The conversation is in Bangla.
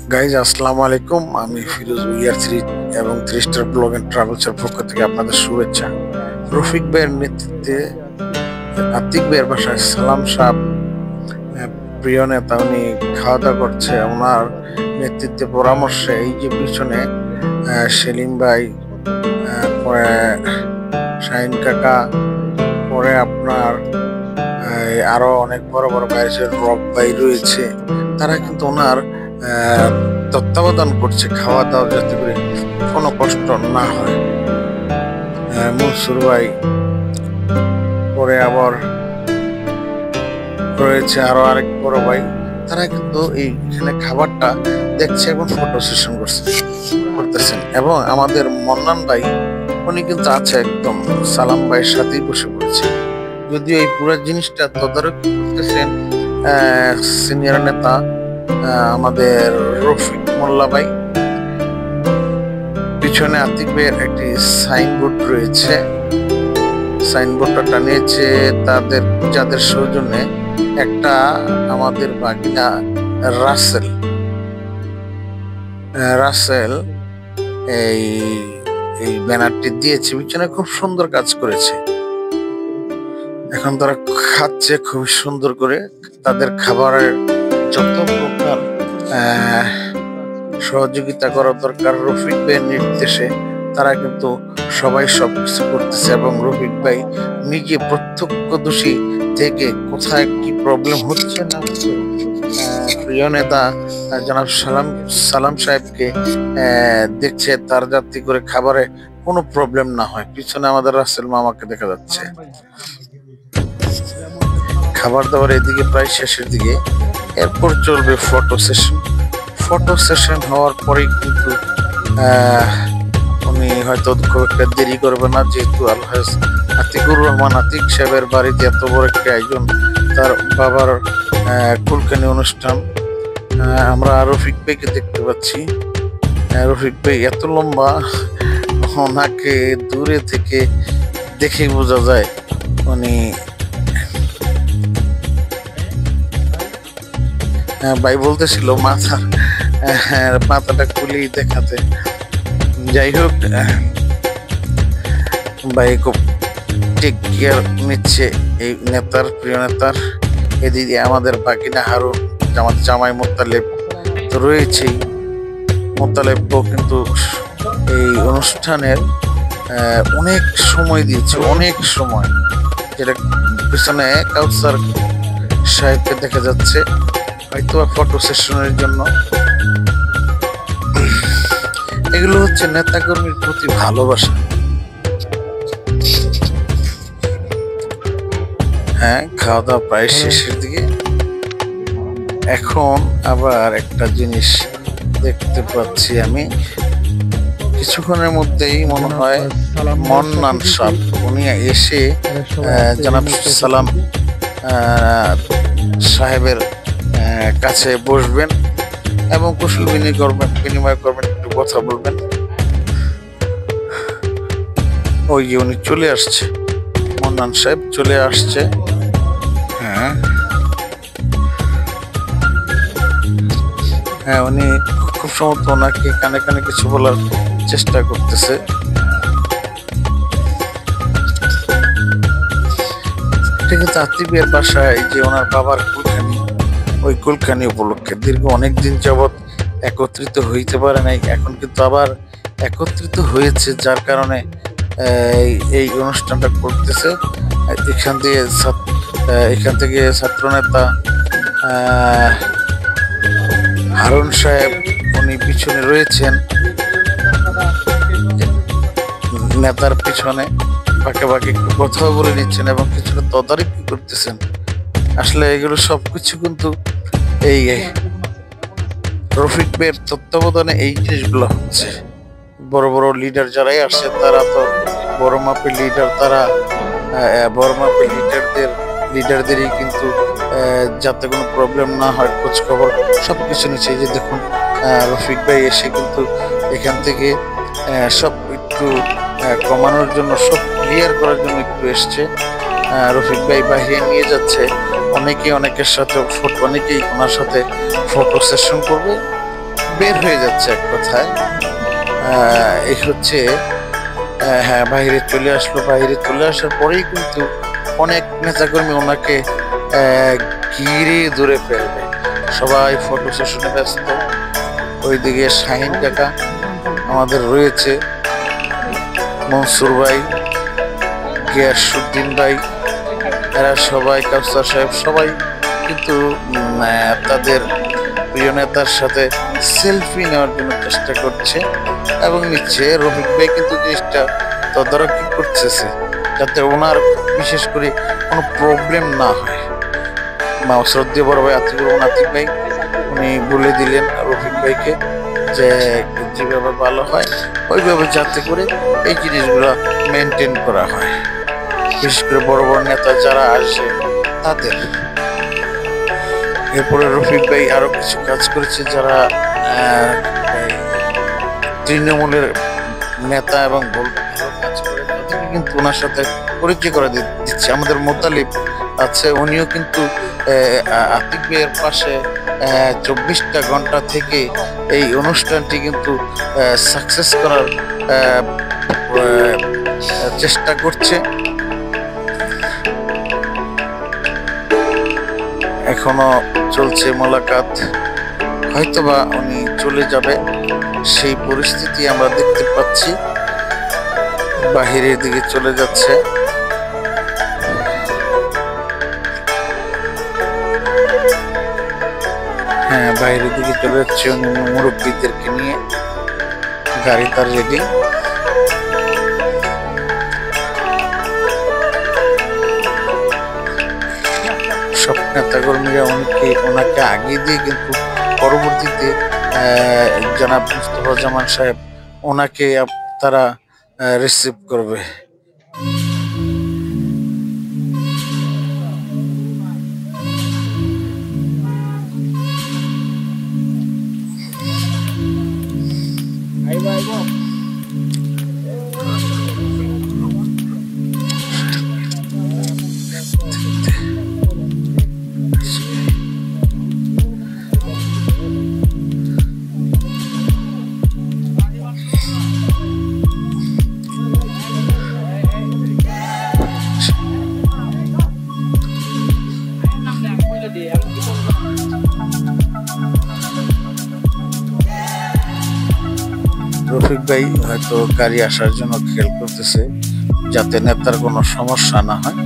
গাইজ আসসালামু আলাইকুম। আমি ফিরোজ উইয়ার থ্রি এবং থ্রি স্টার ব্লগ এন্ড ট্রাভেলসের পক্ষ থেকে আপনাদের শুভেচ্ছা। রফিক ভাইয়ের নেতৃত্বে আতিক ভাইয়ের বাসায় সালাম সাহেব প্রিয় নেতা, উনি খাওয়া দাওয়া করছে। ওনার নেতৃত্বে পরামর্শে এই যে পিছনে সেলিম ভাই, পরে শাহিন কাকা, পরে আপনার আরো অনেক বড় বড় বাইরের রক ভাই রয়েছে, তারা কিন্তু ওনার তত্ত্বাবধান করছে খাওয়া দাওয়া যাতে করে কোনো কষ্ট না হয়। মনসুর ভাই, পরে আবার রয়েছে আরো আরেক বড় ভাই, তারা কিন্তু এইখানে খাবারটা দেখছে এবং ফটো সেশন করতেছেন। এবং আমাদের মন্নান ভাই, উনি কিন্তু আছে একদম সালাম ভাইয়ের সাথেই বসে পড়েছে। যদিও এই পুরো জিনিসটা তদারকি করতেছেন সিনিয়র নেতা আমাদের রফিক মোল্লা ভাই। পিছনে আতিক ভাইয়ের একটি সাইনবোর্ড রয়েছে, সাইনবোর্ডটা টানিয়েছে যাদের সৌজন্যে একটা আমাদের বাগিনা রাসেল এই এই ব্যানারটি দিয়েছে। পিছনে খুব সুন্দর কাজ করেছে। এখন তারা খাচ্ছে খুব সুন্দর করে। তাদের খাবারের যত প্রকার সহযোগিতা করা দরকার রফিক ভাইয়ের নির্দেশে তারা কিন্তু সবাই সবকিছু করতেছে। এবং রফিক ভাই নিজে প্রত্যক্ষদর্শী থেকে কোথায় কি প্রবলেম হচ্ছে না হচ্ছে, প্রিয় নেতা জনাব সালাম সাহেবকে দেখছে তার যাত্রী করে খাবারে কোনো প্রবলেম না হয়। পিছনে আমাদের রাসেল মামাকে দেখা যাচ্ছে। খাবার দাবার এদিকে প্রায় শেষের দিকে, এরপর চলবে ফটো সেশন হওয়ার পরেই কিন্তু উনি হয়তো খুব একটা দেরি করবে না, যেহেতু আলহাজ আতিকুর রহমান আতিক সাহেবের বাড়িতে এত বড় একটি আয়োজন, তার বাবার কুলকানি অনুষ্ঠান। আমরা রফিক ভাইকে দেখতে পাচ্ছি। রফিক ভাই এত লম্বা, ওনাকে দূরে থেকে দেখে বোঝা যায় উনি ভাই বলতেছিল মাথাটা খুলেই দেখাতে। যাই হোক, ভাই খুব টেক কেয়ার নিচ্ছে এই নেতার, প্রিয় নেতার। এদিকে আমাদের বাকিনা হারুন, আমাদের জামাই মোত্তালেব তো রয়েছেই। মোত্তালেবও কিন্তু এই অনুষ্ঠানের অনেক সময় দিয়েছে, অনেক সময়। যেটা পিছনে কাউসার সাহেবকে দেখা যাচ্ছে, হয়তো ফটো সেশনের জন্য। এগুলো হচ্ছে নেতাকর্মীর প্রতি ভালোবাসা। হ্যাঁ, খাওয়া দাওয়া প্রায় শেষের দিকে। এখন আবার একটা জিনিস দেখতে পাচ্ছি আমি, কিছুক্ষণের মধ্যেই মনে হয় মন্নান সাহেব উনি এসে জনাব সালাম সাহেবের কাছে বসবেন এবং কুশল বিনিময় করবেন, একটু কথা বলবেন। ওই যে উনি চলে আসছে, মন্নান সাহেব চলে আসছে। হ্যাঁ, উনি খুব সম্ভবত ওনাকে কানে কানে কিছু বলার চেষ্টা করতেছে। ঠিক আছে, আতিক ভাইয়ের বাসায় যে ওনার বাবার কুলখানি, ওই কুলখানি উপলক্ষে দীর্ঘ অনেকদিন যাবৎ একত্রিত হইতে পারে নাই, এখন কিন্তু আবার একত্রিত হয়েছে, যার কারণে এই অনুষ্ঠানটা করতেছে। এখান থেকে ছাত্র নেতা হারুন সাহেব উনি পিছনে রয়েছেন, নেতার পিছনে ফাঁকে ফাঁকে একটু কথাও বলে নিচ্ছেন এবং কিছুটা তদারকি করতেছেন। আসলে এগুলো সবকিছু কিন্তু এই রফিক ভাইয়ের তত্ত্বাবধানে এই জিনিসগুলো হচ্ছে। বড় বড় লিডার যারাই আসছে তারা তো বড় মাপের লিডার, তারা বড় মাপের লিডারদেরই কিন্তু যাতে কোনো প্রবলেম না হয় খোঁজ খবর সবকিছু নিচ্ছে। যে দেখুন রফিক ভাই এসে কিন্তু এখান থেকে সব একটু কমানোর জন্য, সব ক্লিয়ার করার জন্য একটু এসছে। রফিক ভাই বাহিরে নিয়ে যাচ্ছে, অনেকেই ওনার সাথে ফটো সেশন করবে। বের হয়ে যাচ্ছে এক কথায়। এই হচ্ছে হ্যাঁ, বাইরে চলে আসলো। বাইরে চলে আসার পরেই কিন্তু অনেক নেতাকর্মী ওনাকে ঘিরে ধরে ফেলবে। সবাই ফটো সেশনে ব্যস্ত। ওইদিকে শাহিন কাকা আমাদের রয়েছে, মনসুর ভাই, গিয়াসউদ্দিন ভাই, এরা সবাই, কাউসার সাহেব, সবাই কিন্তু তাদের প্রিয় নেতার সাথে সেলফি নেওয়ার জন্য চেষ্টা করছে এবং নিচ্ছে। রফিক ভাই কিন্তু জিনিসটা তদারকি করতেছে যাতে ওনার বিশেষ করে কোনো প্রবলেম না হয়। শ্রদ্ধেয় বড় ভাই আতিকুর রহমান আতিক ভাই উনি বলে দিলেন রফিক ভাইকে যে যেভাবে ভালো হয় ওইভাবে যাতে করে এই জিনিসগুলো মেনটেন করা হয়, বিশেষ করে বড় বড় নেতা যারা আসে তাদের। এরপরে রফিক ভাই আরো কিছু কাজ করেছে যারা তৃণমূলের নেতা এবং ভালো কাজ করে তাদেরকে কিন্তু ওনার সাথে পরিচয় করে দিচ্ছে। আমাদের মোতালিব আছে, উনিও কিন্তু আতিক ভাইয়ের পাশে 24টা ঘন্টা থেকে এই অনুষ্ঠানটি কিন্তু সাকসেস করার চেষ্টা করছে। এখনো চলছে মোলাকাত, হয়তোবা উনি চলে যাবে সেই পরিস্থিতি আমরা দেখতে পাচ্ছি। বাহিরের দিকে চলে যাচ্ছে। হ্যাঁ, বাইরের দিকে চলে যাচ্ছে উনি মুরব্বীদেরকে নিয়ে। গাড়ি তার রেডি। সব নেতাকর্মীরা ওনাকে আগে দিয়ে কিন্তু পরবর্তীতে জনাব মুস্তফা সাহেব ওনাকে তারা রিসিভ করবে। রফিক ভাই হয়তো গাড়ি আসার জন্য খেয়াল করতেছে যাতে নেতার কোনো সমস্যা না হয়।